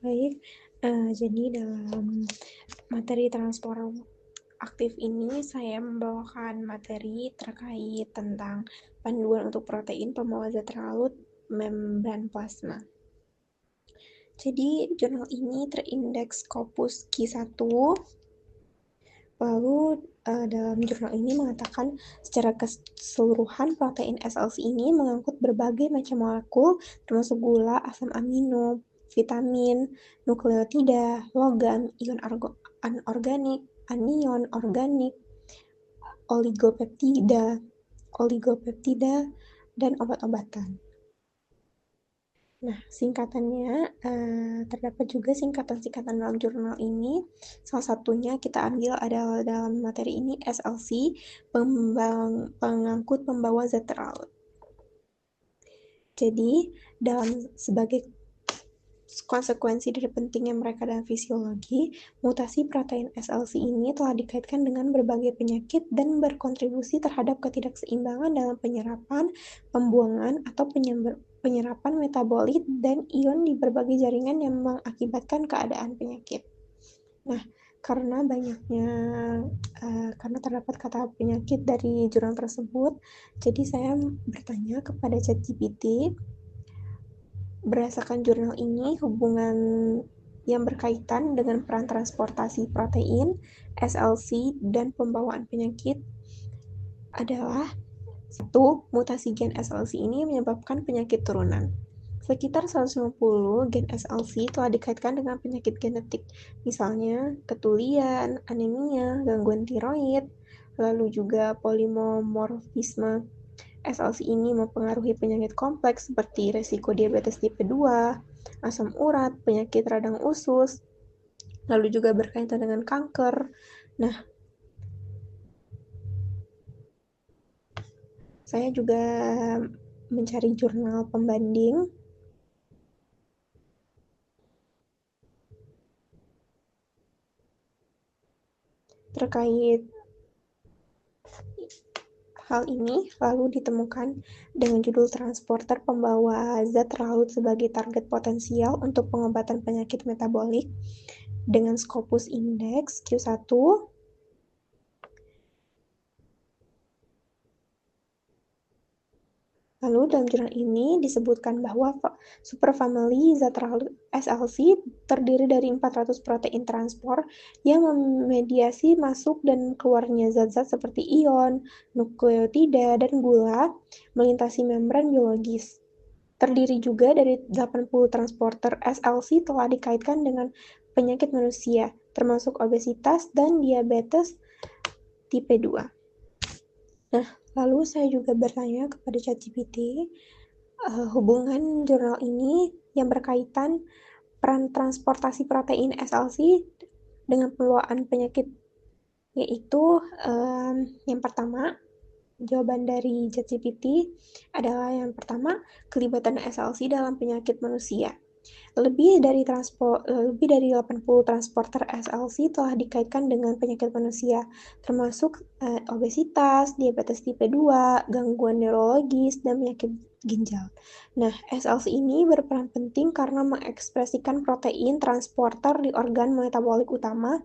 Baik, jadi dalam materi transport aktif ini saya membawakan materi terkait tentang panduan untuk protein pembawa zat terlarut membran plasma. Jadi jurnal ini terindeks Scopus Q1. Lalu dalam jurnal ini mengatakan secara keseluruhan protein SLC ini mengangkut berbagai macam molekul termasuk gula, asam amino, vitamin, nukleotida, logam, ion anorganik, anion organik, oligopeptida, dan obat-obatan. Nah, singkatannya terdapat juga singkatan-singkatan dalam jurnal ini. Salah satunya kita ambil adalah dalam materi ini SLC, pengangkut pembawa zat terlarut. Jadi, sebagai konsekuensi dari pentingnya mereka dalam fisiologi, mutasi protein SLC ini telah dikaitkan dengan berbagai penyakit dan berkontribusi terhadap ketidakseimbangan dalam penyerapan, pembuangan, atau penyerapan metabolit dan ion di berbagai jaringan yang mengakibatkan keadaan penyakit. Nah, karena terdapat kata penyakit dari jurnal tersebut, jadi saya bertanya kepada ChatGPT. Berdasarkan jurnal ini, hubungan yang berkaitan dengan peran transportasi protein, SLC, dan pembawaan penyakit adalah 1. Mutasi gen SLC ini menyebabkan penyakit turunan. Sekitar 150 gen SLC telah dikaitkan dengan penyakit genetik, misalnya ketulian, anemia, gangguan tiroid, lalu juga polimorfisme. SLC ini mempengaruhi penyakit kompleks seperti resiko diabetes tipe 2, asam urat, penyakit radang usus, lalu juga berkaitan dengan kanker. Nah, saya juga mencari jurnal pembanding terkait hal ini, lalu ditemukan dengan judul transporter pembawa zat terlarut sebagai target potensial untuk pengobatan penyakit metabolik dengan Scopus Index Q1. Lalu dalam jurnal ini disebutkan bahwa superfamily zat terlarut SLC terdiri dari 400 protein transport yang memediasi masuk dan keluarnya zat-zat seperti ion, nukleotida, dan gula melintasi membran biologis. Terdiri juga dari 80 transporter SLC telah dikaitkan dengan penyakit manusia, termasuk obesitas dan diabetes tipe 2. Nah, lalu saya juga bertanya kepada ChatGPT hubungan jurnal ini yang berkaitan peran transportasi protein SLC dengan pengelolaan penyakit, yaitu yang pertama, jawaban dari ChatGPT adalah yang pertama, kelibatan SLC dalam penyakit manusia. Lebih dari 80 transporter SLC telah dikaitkan dengan penyakit manusia, termasuk obesitas, diabetes tipe 2, gangguan neurologis, dan penyakit ginjal. Nah, SLC ini berperan penting karena mengekspresikan protein transporter di organ metabolik utama,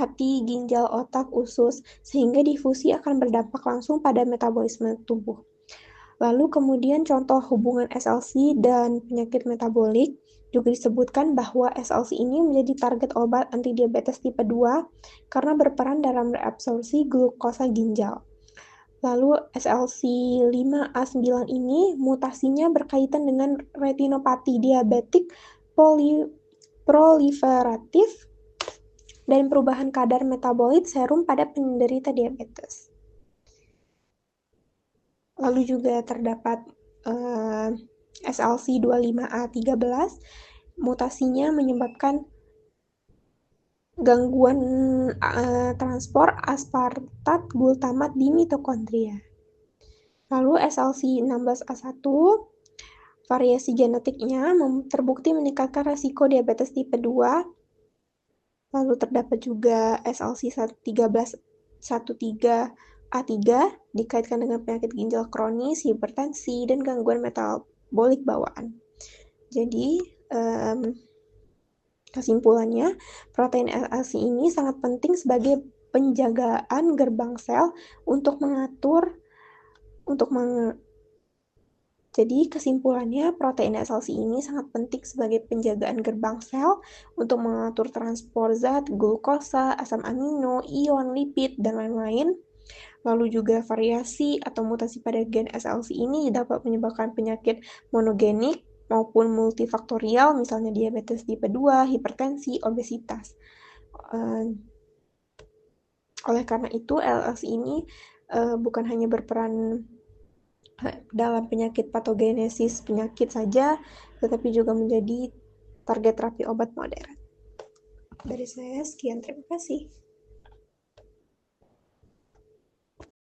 hati, ginjal, otak, usus, sehingga difusi akan berdampak langsung pada metabolisme tubuh. Lalu kemudian contoh hubungan SLC dan penyakit metabolik juga disebutkan bahwa SLC ini menjadi target obat antidiabetes tipe 2 karena berperan dalam reabsorpsi glukosa ginjal. Lalu SLC5A9 ini mutasinya berkaitan dengan retinopati diabetik proliferatif dan perubahan kadar metabolit serum pada penderita diabetes. Lalu juga terdapat SLC25A13, mutasinya menyebabkan gangguan transport aspartat glutamat di mitokondria. Lalu SLC16A1, variasi genetiknya terbukti meningkatkan resiko diabetes tipe 2. Lalu terdapat juga SLC13A3 dikaitkan dengan penyakit ginjal kronis, hipertensi, dan gangguan metabolik bawaan. Jadi, Kesimpulannya, protein LLC ini sangat penting sebagai penjagaan gerbang sel untuk mengatur untuk menge Jadi kesimpulannya, protein LLC ini sangat penting sebagai penjagaan gerbang sel untuk mengatur transport zat, glukosa, asam amino, ion, lipid, dan lain-lain. Lalu juga variasi atau mutasi pada gen SLC ini dapat menyebabkan penyakit monogenik maupun multifaktorial, misalnya diabetes tipe 2, hipertensi, obesitas. Oleh karena itu, LLC ini bukan hanya berperan dalam penyakit patogenesis penyakit saja, tetapi juga menjadi target terapi obat modern. Dari saya, sekian. Terima kasih.